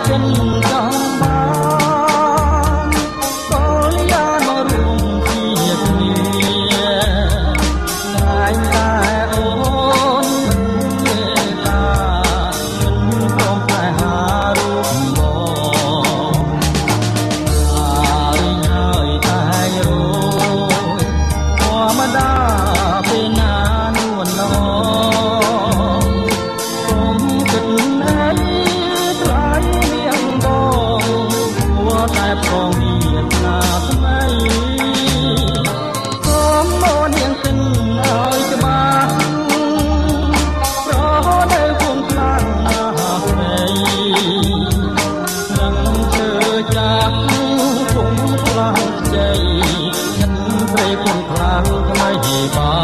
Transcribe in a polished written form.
ចិនចង់បានក៏យ៉ាងមករួមជាគ្នាតែតែអូនមេតាមិនព្រមតែហារូបបងហើយហើយតែរយធម្មតាពេលណានួនណខ្ញុំគិតអីថ្លៃនាងបងព្រោះតែផងមានណាថ្មីសូមមកនាងសិនឲ្យច្បាស់ប្រហោនៅគុំខ្លាំងណាស់ស្រីនឹងជើចាស់គុំខ្លាំងជ័យចិត្តព្រៃគុំខ្លាំងថ្មីបា